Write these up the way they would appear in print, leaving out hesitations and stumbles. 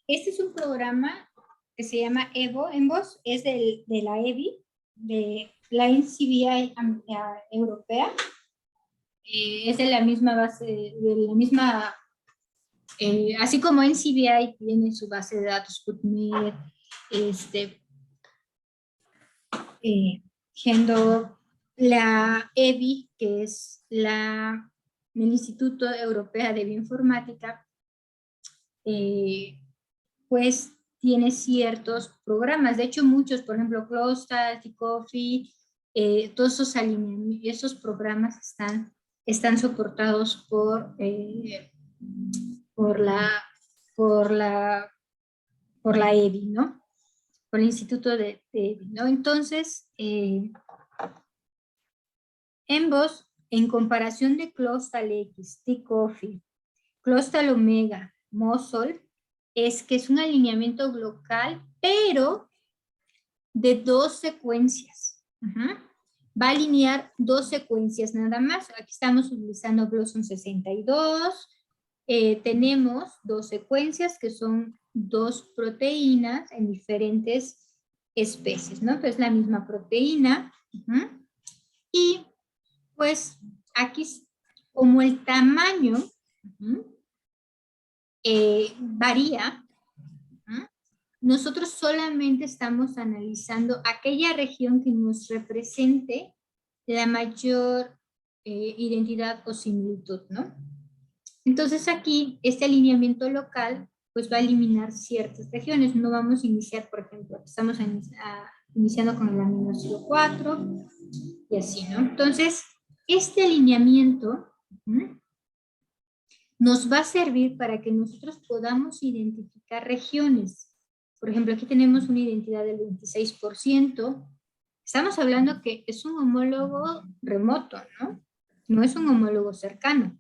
Este es un programa que se llama EVO, ENVOS, es de la EBI, de la NCBI europea. Es de la misma base, de la misma, así como NCBI tiene su base de datos, PubMed, Gendo, la EBI, que es el Instituto Europeo de Bioinformática, pues tiene ciertos programas. De hecho, muchos, por ejemplo, Clostal, T-Coffee, todos esos programas están soportados por la EBI, ¿no? Por el Instituto de EBI, ¿no? Entonces, ambos, en comparación de Clostal X, T-Coffee, Clostal Omega, Mosol, es que es un alineamiento local, pero de 2 secuencias. Va a alinear 2 secuencias nada más. Aquí estamos utilizando Blossom 62. Tenemos 2 secuencias que son 2 proteínas en diferentes especies, ¿no? Entonces la misma proteína. Y pues aquí, como el tamaño varía, nosotros solamente estamos analizando aquella región que nos represente la mayor identidad o similitud, ¿no? Entonces aquí, este alineamiento local, pues va a eliminar ciertas regiones. No vamos a iniciar, por ejemplo, estamos iniciando con el aminoácido 4 y así, ¿no? Entonces, este alineamiento nos va a servir para que nosotros podamos identificar regiones. Por ejemplo, aquí tenemos una identidad del 26%. Estamos hablando que es un homólogo remoto, ¿no? No es un homólogo cercano.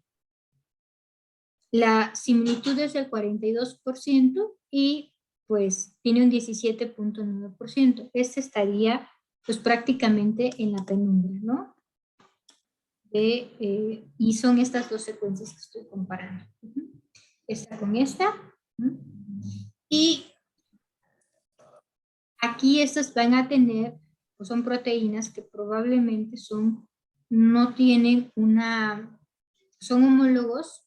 La similitud es del 42% y pues tiene un 17.9%. Este estaría pues prácticamente en la penumbra, ¿no? Y son estas 2 secuencias que estoy comparando. Esta con esta. Y aquí estas van a tener, pues son proteínas que probablemente no tienen son homólogos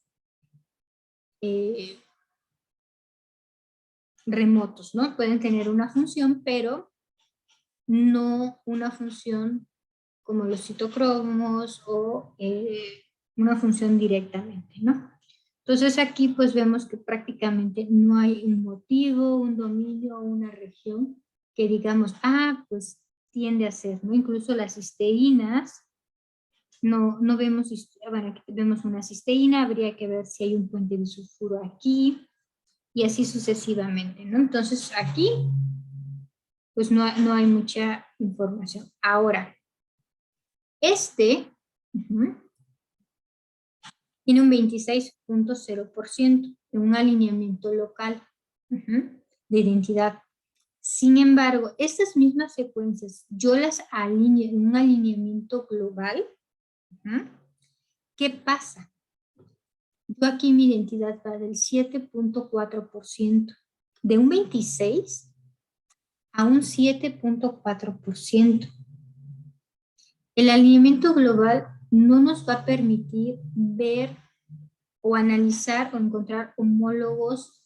remotos, ¿no? Pueden tener una función, pero no una función como los citocromos o una función directamente, ¿no? Entonces aquí pues vemos que prácticamente no hay un motivo, un dominio o una región que digamos, pues tiende a ser, ¿no? Incluso las cisteínas, no vemos, bueno, aquí vemos una cisteína, habría que ver si hay un puente de sulfuro aquí y así sucesivamente, ¿no? Entonces aquí pues no hay mucha información. Ahora, tiene un 26.0% de un alineamiento local de identidad. Sin embargo, estas mismas secuencias, yo las alineo en un alineamiento global. ¿Qué pasa? Yo aquí mi identidad va del 7.4%, de un 26% a un 7.4%. El alineamiento global no nos va a permitir ver o analizar o encontrar homólogos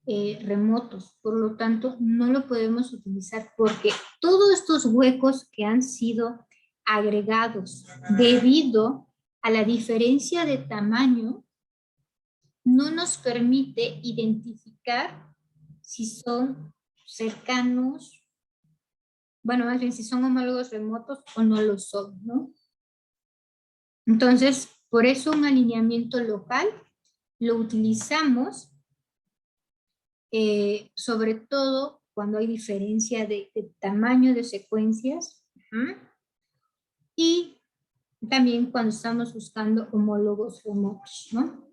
remotos. Por lo tanto, no lo podemos utilizar porque todos estos huecos que han sido agregados debido a la diferencia de tamaño no nos permite identificar si son cercanos, bueno, más bien si son homólogos remotos o no lo son, ¿no? Entonces, por eso un alineamiento local lo utilizamos sobre todo cuando hay diferencia de tamaño de secuencias y también cuando estamos buscando homólogos remotos, ¿no?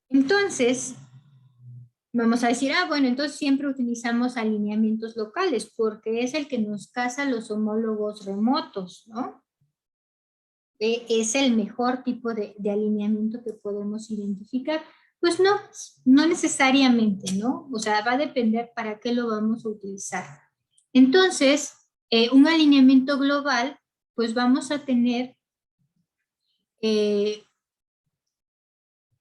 Entonces, vamos a decir, bueno, entonces siempre utilizamos alineamientos locales porque es el que nos casa los homólogos remotos, ¿no? es el mejor tipo de alineamiento que podemos identificar. Pues no, no necesariamente, ¿no? O sea, va a depender para qué lo vamos a utilizar. Entonces, un alineamiento global, pues vamos a tener,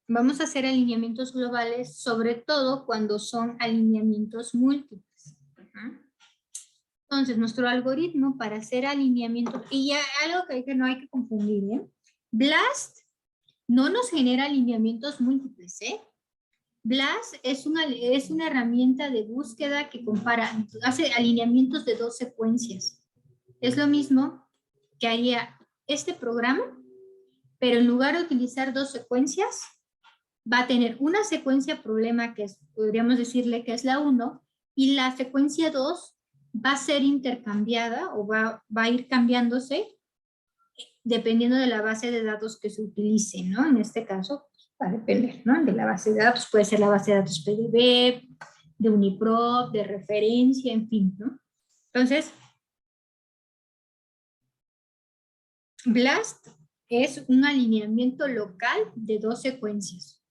vamos a hacer alineamientos globales, sobre todo cuando son alineamientos múltiples. Entonces, nuestro algoritmo para hacer alineamientos, y ya algo que no hay que confundir, ¿eh? BLAST no nos genera alineamientos múltiples, ¿eh? BLAST es una herramienta de búsqueda que compara, hace alineamientos de 2 secuencias. Es lo mismo que haría este programa, pero en lugar de utilizar 2 secuencias, va a tener una secuencia problema que es, podríamos decirle que es la 1, y la secuencia 2 va a ser intercambiada o va a ir cambiándose dependiendo de la base de datos que se utilice, ¿no? En este caso, va a depender, ¿no? De la base de datos, puede ser la base de datos PDB, de Uniprot, de referencia, en fin, ¿no? Entonces, BLAST es un alineamiento local de 2 secuencias,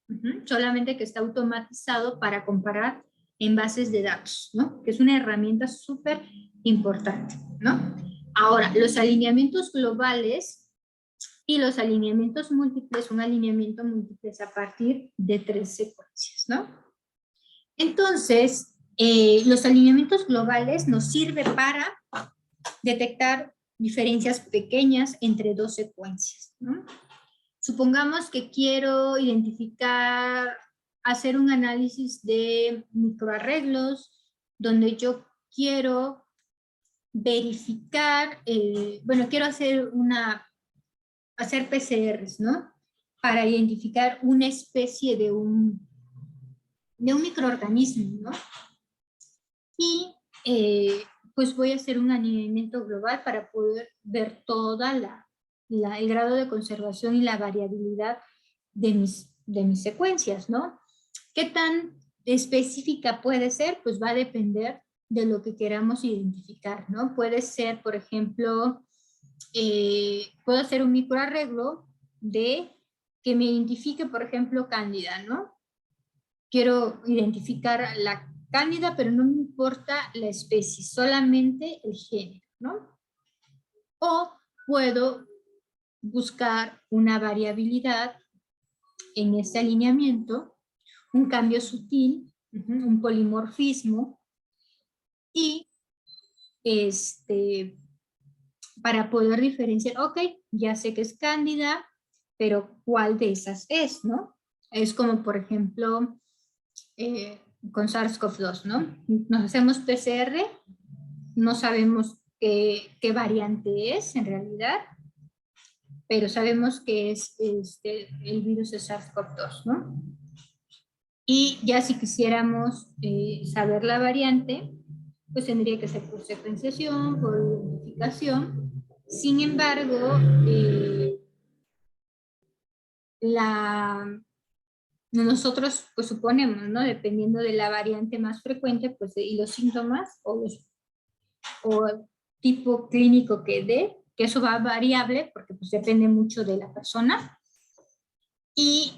solamente que está automatizado para comparar en bases de datos, ¿no? Que es una herramienta súper importante, ¿no? Ahora, los alineamientos globales y los alineamientos múltiples, un alineamiento múltiple es a partir de 3 secuencias, ¿no? Entonces, los alineamientos globales nos sirven para detectar diferencias pequeñas entre 2 secuencias, ¿no? Supongamos que quiero identificar, hacer un análisis de microarreglos, donde yo quiero verificar, bueno, quiero hacer PCRs, ¿no? Para identificar una especie de un microorganismo, ¿no? Y pues voy a hacer un alineamiento global para poder ver toda el grado de conservación y la variabilidad de mis secuencias, ¿no? ¿Qué tan específica puede ser? Pues va a depender de lo que queramos identificar, ¿no? Puede ser, por ejemplo, puedo hacer un microarreglo de que me identifique, por ejemplo, cándida, ¿no? Quiero identificar la cándida, pero no me importa la especie, solamente el género, ¿no? O puedo buscar una variabilidad en este alineamiento, un cambio sutil, un polimorfismo, y para poder diferenciar, ok, ya sé que es cándida, pero ¿cuál de esas es, no? Es como, por ejemplo, con SARS-CoV-2, ¿no? Nos hacemos PCR, no sabemos qué variante es en realidad, pero sabemos que es el virus de SARS-CoV-2, ¿no? Y ya si quisiéramos saber la variante, pues tendría que ser por secuenciación, por identificación. Sin embargo, nosotros pues suponemos, ¿no? Dependiendo de la variante más frecuente, pues y los síntomas o tipo clínico que dé, que eso va variable porque pues depende mucho de la persona. Y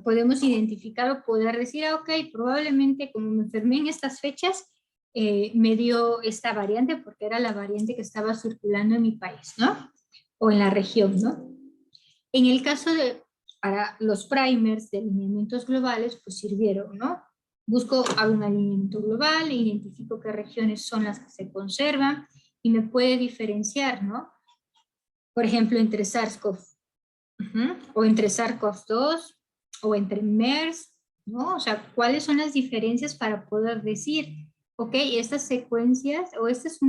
podemos identificar o poder decir, ok, probablemente como me enfermé en estas fechas, me dio esta variante porque era la variante que estaba circulando en mi país, ¿no? O en la región, ¿no? En el caso para los primers de alineamientos globales, pues sirvieron, ¿no? Hago un alineamiento global, identifico qué regiones son las que se conservan y me puede diferenciar, ¿no? Por ejemplo, entre SARS-CoV, o entre SARS-CoV-2, o entre MERS, ¿no? O sea, ¿cuáles son las diferencias para poder decir, ok, estas secuencias, o este es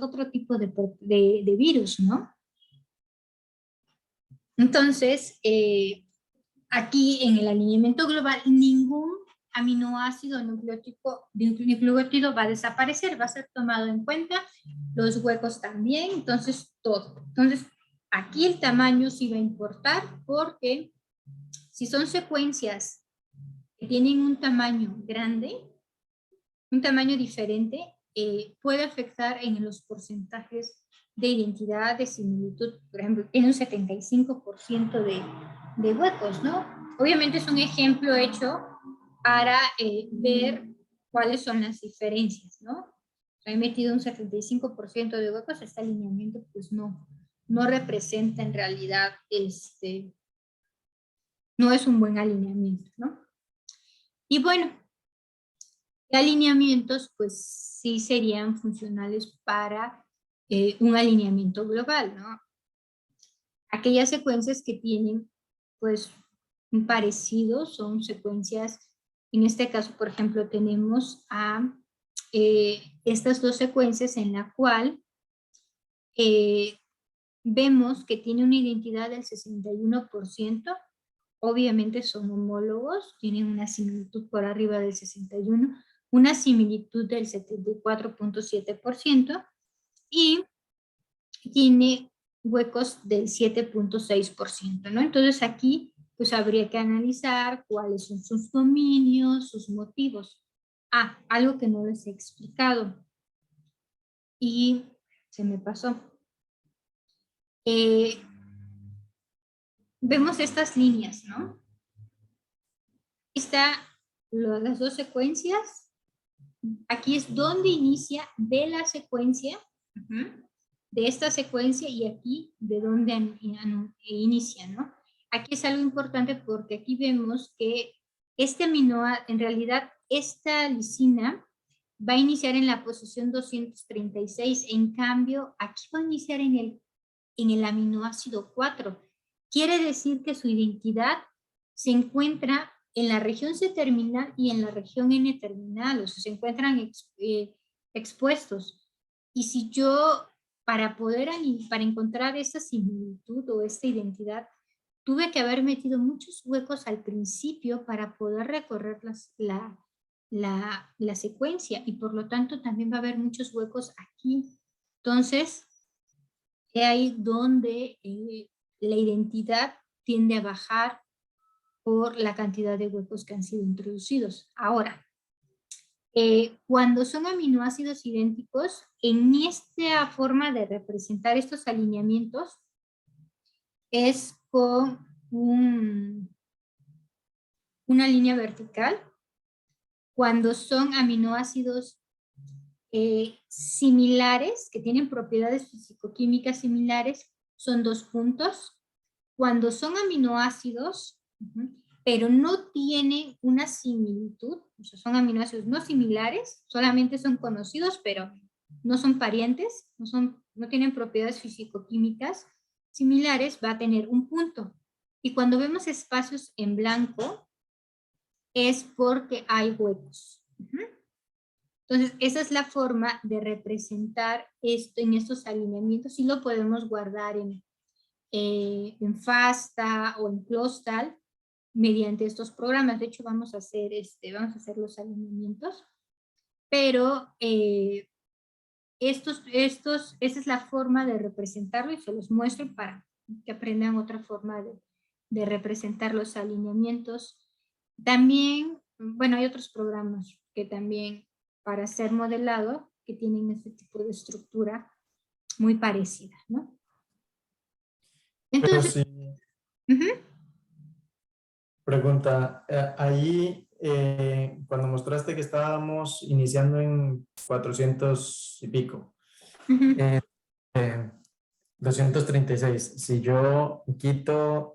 otro tipo de virus, ¿no? Entonces, aquí en el alineamiento global, ningún aminoácido nucleótido va a desaparecer, va a ser tomado en cuenta, los huecos también, entonces todo. Entonces, aquí el tamaño sí va a importar porque si son secuencias que tienen un tamaño grande, un tamaño diferente, puede afectar en los porcentajes de identidad, de similitud. Por ejemplo, tiene un 75% de huecos, ¿no? Obviamente es un ejemplo hecho para ver cuáles son las diferencias, ¿no? He metido un 75% de huecos, este alineamiento pues no representa en realidad, no es un buen alineamiento, ¿no? Y bueno, alineamientos pues sí serían funcionales para un alineamiento global, ¿no? Aquellas secuencias que tienen pues un parecido son secuencias, en este caso por ejemplo tenemos a estas dos secuencias en la cual vemos que tiene una identidad del 61%, obviamente son homólogos, tienen una similitud por arriba del 61%, una similitud del 74.7% y tiene huecos del 7.6%, ¿no? Entonces aquí pues habría que analizar cuáles son sus dominios, sus motivos. Ah, algo que no les he explicado y se me pasó. Vemos estas líneas, ¿no? Está las dos secuencias. Aquí es donde inicia de la secuencia, de esta secuencia, y aquí de donde inicia, ¿no? Aquí es algo importante porque aquí vemos que este aminoácido, en realidad esta lisina va a iniciar en la posición 236, en cambio aquí va a iniciar en el aminoácido 4. Quiere decir que su identidad se encuentra en la región C-terminal y en la región N-terminal, o sea, se encuentran expuestos. Y si yo, para encontrar esta similitud o esta identidad, tuve que haber metido muchos huecos al principio para poder recorrer la secuencia, y por lo tanto también va a haber muchos huecos aquí. Entonces, es ahí donde la identidad tiende a bajar por la cantidad de huecos que han sido introducidos. Ahora, cuando son aminoácidos idénticos, en esta forma de representar estos alineamientos es con una línea vertical. Cuando son aminoácidos similares, que tienen propiedades fisicoquímicas similares, son 2 puntos. Cuando son aminoácidos, pero no tienen una similitud, o sea, son aminoácidos no similares, solamente son conocidos, pero no son parientes, no tienen propiedades fisicoquímicas similares, va a tener 1 punto. Y cuando vemos espacios en blanco, es porque hay huecos. Entonces, esa es la forma de representar esto en estos alineamientos, y lo podemos guardar en FASTA o en Clostal mediante estos programas. De hecho, vamos a hacer los alineamientos, pero esa es la forma de representarlo, y se los muestro para que aprendan otra forma de representar los alineamientos. También, bueno, hay otros programas que también para hacer modelado que tienen este tipo de estructura muy parecida, ¿no? Pero Entonces, sí, pregunta, ahí cuando mostraste que estábamos iniciando en 400 y pico, 236, si yo edito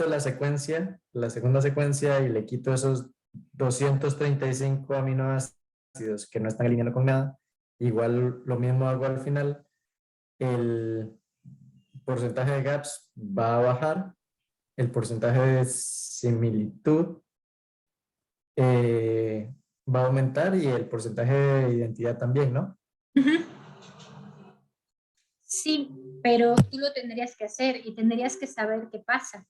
la secuencia, la segunda secuencia, y le quito esos 235 aminoácidos que no están alineando con nada, igual lo mismo hago al final, el porcentaje de gaps va a bajar, el porcentaje de similitud va a aumentar, y el porcentaje de identidad también, ¿no? Sí, pero tú lo tendrías que hacer y tendrías que saber qué pasa.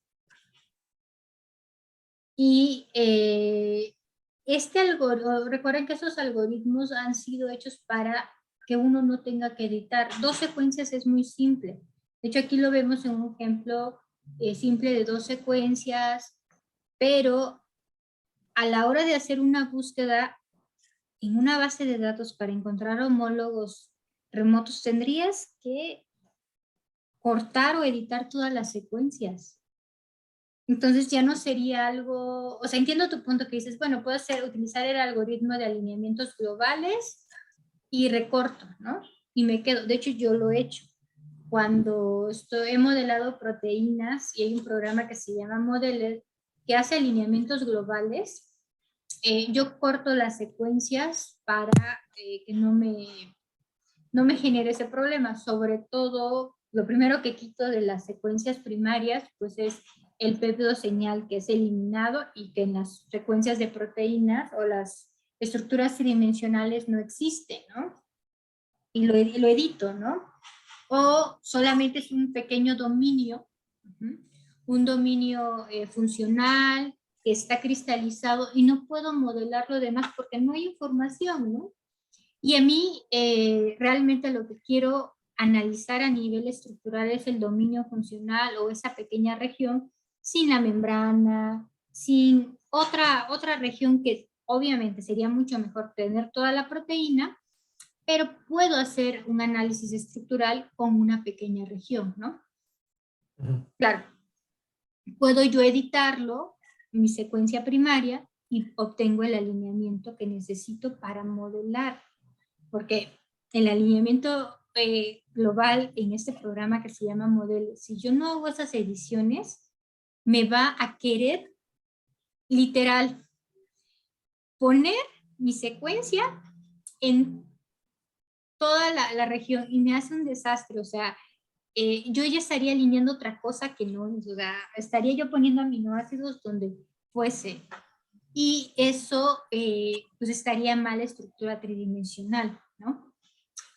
Y recuerden que esos algoritmos han sido hechos para que uno no tenga que editar. 2 secuencias es muy simple. De hecho, aquí lo vemos en un ejemplo simple de 2 secuencias, pero a la hora de hacer una búsqueda en una base de datos para encontrar homólogos remotos, tendrías que cortar o editar todas las secuencias. Entonces ya no sería algo, o sea, entiendo tu punto que dices, bueno, puedo utilizar el algoritmo de alineamientos globales y recorto, ¿no? Y me quedo, de hecho yo lo he hecho. Cuando he modelado proteínas y hay un programa que se llama Modeler que hace alineamientos globales, yo corto las secuencias para que no me genere ese problema. Sobre todo, lo primero que quito de las secuencias primarias, pues es el péptido señal que es eliminado y que en las secuencias de proteínas o las estructuras tridimensionales no existe, ¿no? Y lo edito, ¿no? O solamente es un pequeño dominio, un dominio funcional que está cristalizado y no puedo modelar lo demás porque no hay información, ¿no? Y a mí realmente lo que quiero analizar a nivel estructural es el dominio funcional o esa pequeña región sin la membrana, sin otra región que obviamente sería mucho mejor tener toda la proteína, pero puedo hacer un análisis estructural con una pequeña región, ¿no? Claro, puedo yo editarlo, mi secuencia primaria, y obtengo el alineamiento que necesito para modelar, porque el alineamiento global en este programa que se llama Model, si yo no hago esas ediciones, me va a querer literal poner mi secuencia en toda la región y me hace un desastre, o sea, yo ya estaría alineando otra cosa que no, o sea, estaría yo poniendo aminoácidos donde fuese. Y eso, pues estaría mal la estructura tridimensional, ¿no?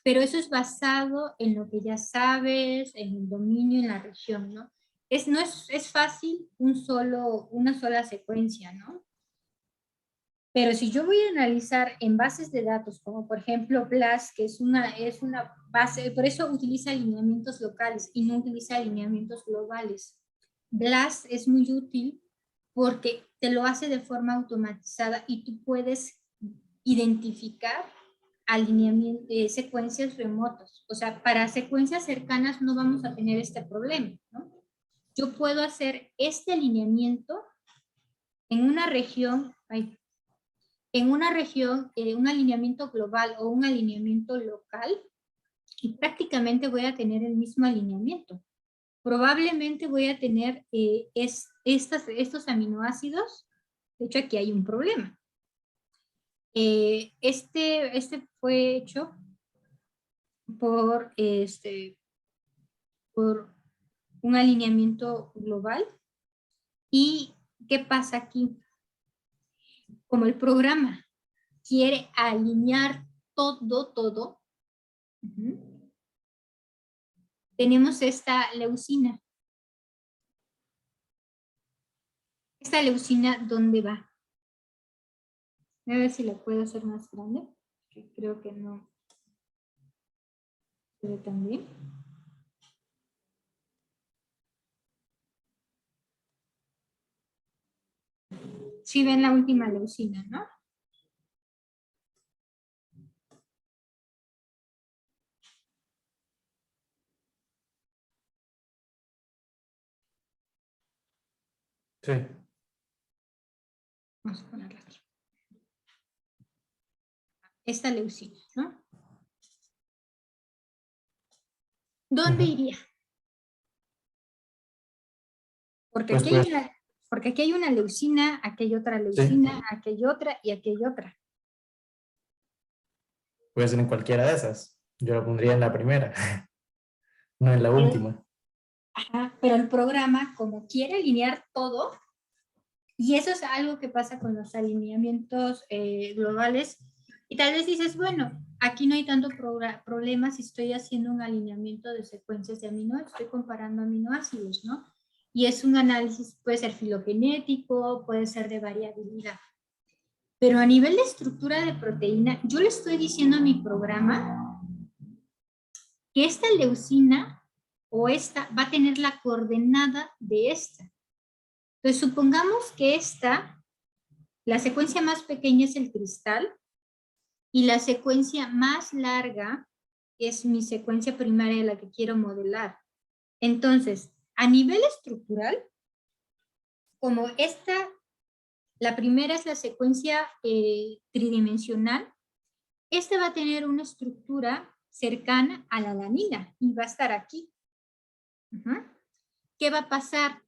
Pero eso es basado en lo que ya sabes, en el dominio, en la región, ¿no? No es fácil una sola secuencia, ¿no? Pero si yo voy a analizar en bases de datos, como por ejemplo BLAST, que es una base, por eso utiliza alineamientos locales y no utiliza alineamientos globales. BLAST es muy útil porque te lo hace de forma automatizada y tú puedes identificar secuencias remotas. O sea, para secuencias cercanas no vamos a tener este problema, ¿no? Yo puedo hacer este alineamiento en una región, un alineamiento global o un alineamiento local, y prácticamente voy a tener el mismo alineamiento. Probablemente voy a tener estos aminoácidos. De hecho, aquí hay un problema. Este fue hecho por un alineamiento global. ¿Y qué pasa aquí? Como el programa quiere alinear todo, tenemos esta leucina. ¿Esta leucina dónde va? Voy a ver si la puedo hacer más grande, que creo que no se ve tan bien. Sí ven la última leucina, ¿no? Sí. Vamos a ponerla aquí. Esta leucina, ¿no? ¿Dónde iría? Porque Pues, aquí hay una leucina, aquí hay otra leucina, sí, aquí hay otra y aquí hay otra. puede ser en cualquiera de esas. Yo lo pondría en la primera, no en la última. Ajá, pero el programa, como quiere alinear todo, y eso es algo que pasa con los alineamientos globales, y tal vez dices, bueno, aquí no hay tanto problema si estoy haciendo un alineamiento de secuencias de aminoácidos, estoy comparando aminoácidos, ¿no? Y es un análisis, puede ser filogenético, puede ser de variabilidad. Pero a nivel de estructura de proteína, yo le estoy diciendo a mi programa que esta leucina o esta va a tener la coordenada de esta. Entonces, supongamos que la secuencia más pequeña es el cristal y la secuencia más larga es mi secuencia primaria la que quiero modelar. Entonces, a nivel estructural, como la primera es la secuencia tridimensional, esta va a tener una estructura cercana a la alanina y va a estar aquí. ¿Qué va a pasar?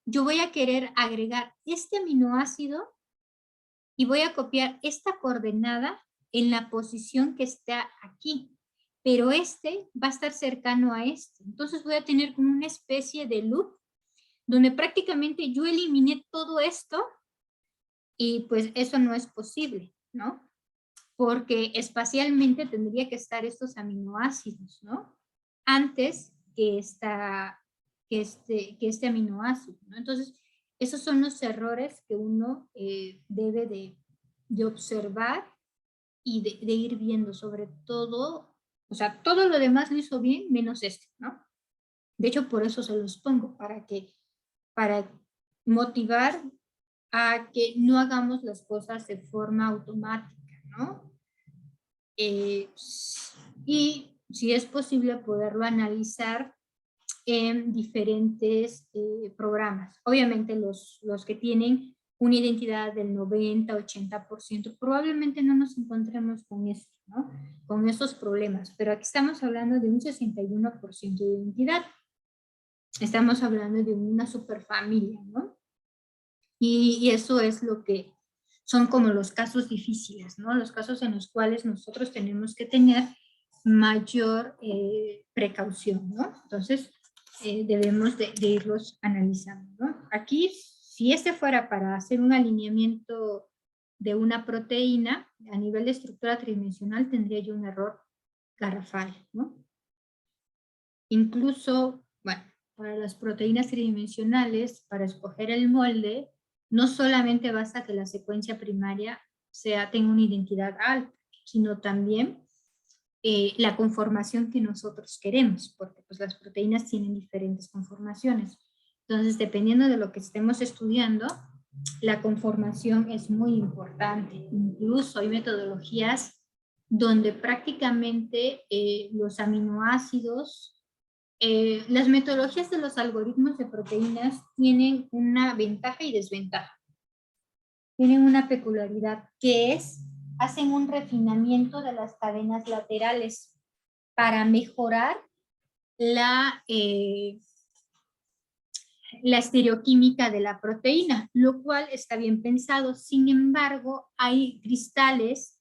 Yo voy a querer agregar este aminoácido y voy a copiar esta coordenada en la posición que está aquí. Pero este va a estar cercano a este. Entonces voy a tener como una especie de loop donde prácticamente yo eliminé todo esto y pues eso no es posible, ¿no? Porque espacialmente tendría que estar estos aminoácidos, ¿no? Antes que este aminoácido, ¿no? Entonces, esos son los errores que uno debe de observar y de ir viendo, sobre todo, o sea, todo lo demás lo hizo bien, menos este, ¿no? De hecho, por eso se los pongo, para motivar a que no hagamos las cosas de forma automática, ¿no? Y si es posible poderlo analizar en diferentes programas. Obviamente los que tienen una identidad del 90-80%, probablemente no nos encontremos con esto, ¿no? Con esos problemas, pero aquí estamos hablando de un 61% de identidad. Estamos hablando de una superfamilia, ¿no? Y eso es lo que son como los casos difíciles, ¿no? Los casos en los cuales nosotros tenemos que tener mayor precaución, ¿no? Entonces, debemos de irlos analizando, ¿no? Aquí, si este fuera para hacer un alineamiento de una proteína, a nivel de estructura tridimensional tendría yo un error garrafal, ¿no? Incluso, bueno, para las proteínas tridimensionales, para escoger el molde, no solamente basta que la secuencia primaria tenga una identidad alta, sino también la conformación que nosotros queremos, porque pues, las proteínas tienen diferentes conformaciones. Entonces, dependiendo de lo que estemos estudiando, la conformación es muy importante. Incluso hay metodologías donde prácticamente los aminoácidos, las metodologías de los algoritmos de proteínas tienen una ventaja y desventaja. Tienen una peculiaridad que es, hacen un refinamiento de las cadenas laterales para mejorar la estereoquímica de la proteína, lo cual está bien pensado. Sin embargo, hay cristales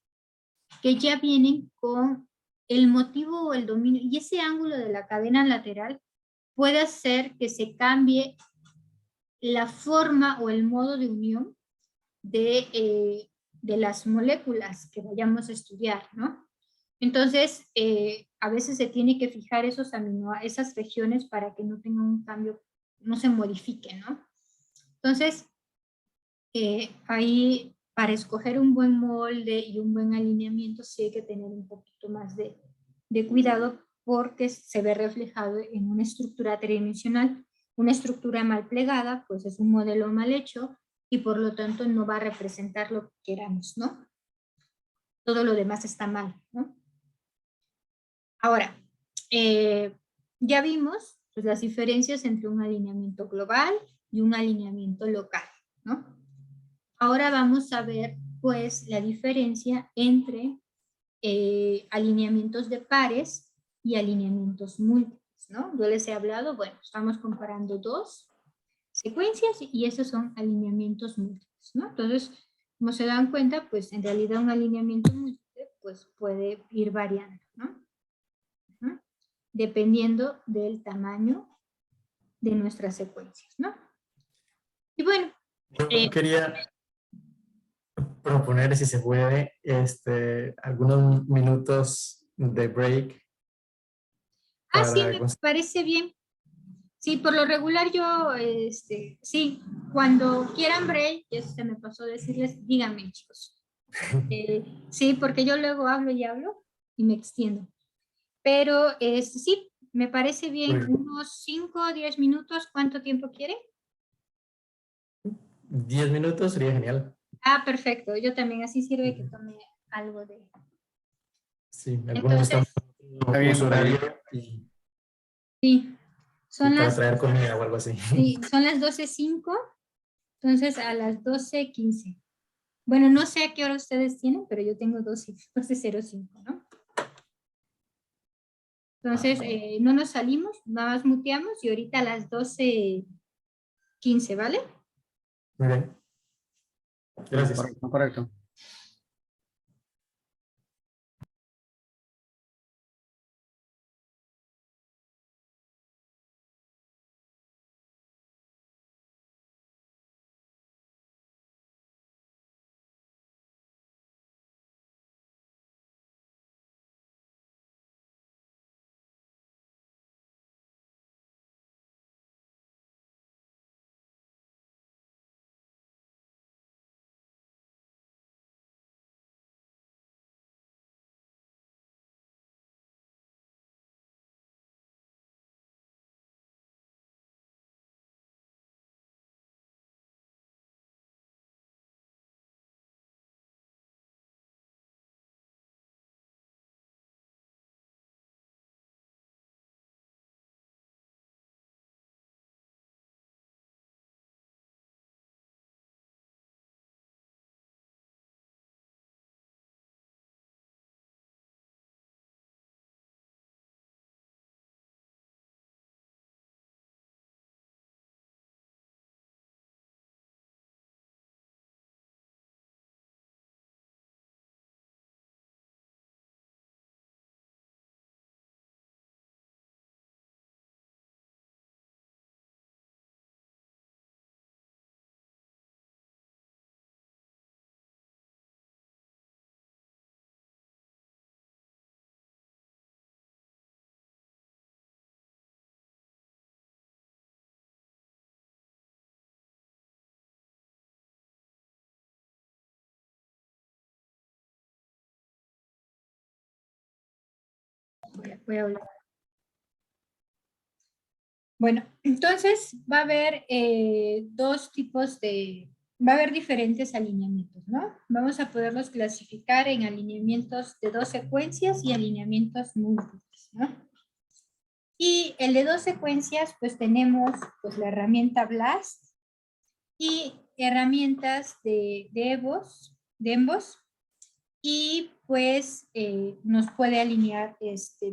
que ya vienen con el motivo o el dominio, y ese ángulo de la cadena lateral puede hacer que se cambie la forma o el modo de unión de las moléculas que vayamos a estudiar, ¿no? Entonces, a veces se tiene que fijar esas regiones para que no tenga un cambio, no se modifique, ¿no? Entonces, ahí para escoger un buen molde y un buen alineamiento sí hay que tener un poquito más de cuidado porque se ve reflejado en una estructura tridimensional. Una estructura mal plegada, pues es un modelo mal hecho y por lo tanto no va a representar lo que queramos, ¿no? Todo lo demás está mal, ¿no? Ahora, ya vimos pues, las diferencias entre un alineamiento global y un alineamiento local, ¿no? Ahora vamos a ver, pues, la diferencia entre alineamientos de pares y alineamientos múltiples, ¿no? Yo les he hablado, bueno, estamos comparando dos secuencias y esos son alineamientos múltiples, ¿no? Entonces, como se dan cuenta, pues, en realidad un alineamiento múltiple, pues, puede ir variando, ¿no? Dependiendo del tamaño de nuestras secuencias, ¿no? Y bueno. Yo quería proponer, si se puede, algunos minutos de break Sí, para... me parece bien. Sí, por lo regular yo, sí, cuando quieran break, eso se me pasó decirles, díganme, chicos. Sí, porque yo luego hablo y me extiendo. Pero sí, me parece bien, unos 5 o 10 minutos, ¿cuánto tiempo quiere? 10 minutos sería genial. Perfecto, yo también, así sirve que tome algo de... Sí, algunos Entonces, estamos Está bien, uso está bien. horario y Sí, son para las, traer comida o algo así. sí, son las 12:05, entonces a las 12:15. Bueno, no sé a qué hora ustedes tienen, pero yo tengo 12:05, ¿no? Entonces, no nos salimos, nada más muteamos y ahorita a las 12:15, ¿vale? Muy bien. Gracias. Correcto, correcto. Voy a hablar. Bueno, entonces va a haber va a haber diferentes alineamientos, ¿no? Vamos a poderlos clasificar en alineamientos de 2 secuencias y alineamientos múltiples, ¿no? Y el de 2 secuencias, pues tenemos pues, la herramienta BLAST y herramientas de EMBOSS, y pues nos puede alinear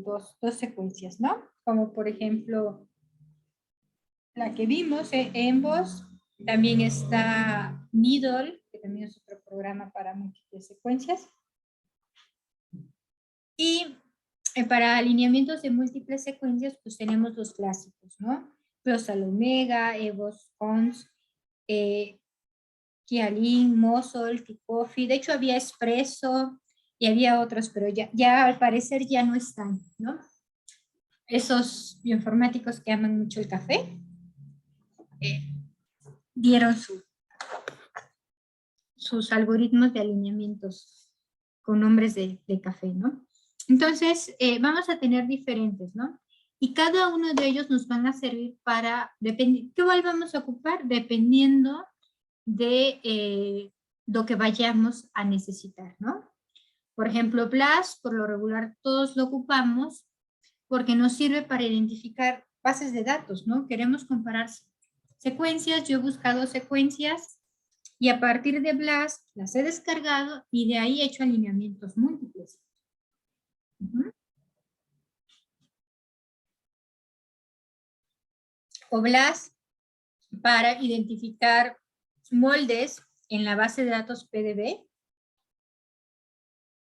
dos secuencias, ¿no? Como por ejemplo la que vimos, EMBOSS, también está Needle, que también es otro programa para múltiples secuencias. Y para alineamientos de múltiples secuencias, pues tenemos los clásicos, ¿no? Closal Omega, EVOS, Cons, Kialin, Mosol, Ticofi. De hecho, había Espresso y había otros, pero ya al parecer ya no están, ¿no? Esos bioinformáticos que aman mucho el café dieron sus algoritmos de alineamientos con nombres de café, ¿no? Entonces, vamos a tener diferentes, ¿no? Y cada uno de ellos nos van a servir para, ¿qué vamos a ocupar? Dependiendo de lo que vayamos a necesitar, ¿no? Por ejemplo, BLAST, por lo regular todos lo ocupamos porque nos sirve para identificar bases de datos, ¿no? Queremos comparar secuencias, yo he buscado secuencias y a partir de BLAST las he descargado y de ahí he hecho alineamientos múltiples. O BLAST para identificar moldes en la base de datos PDB,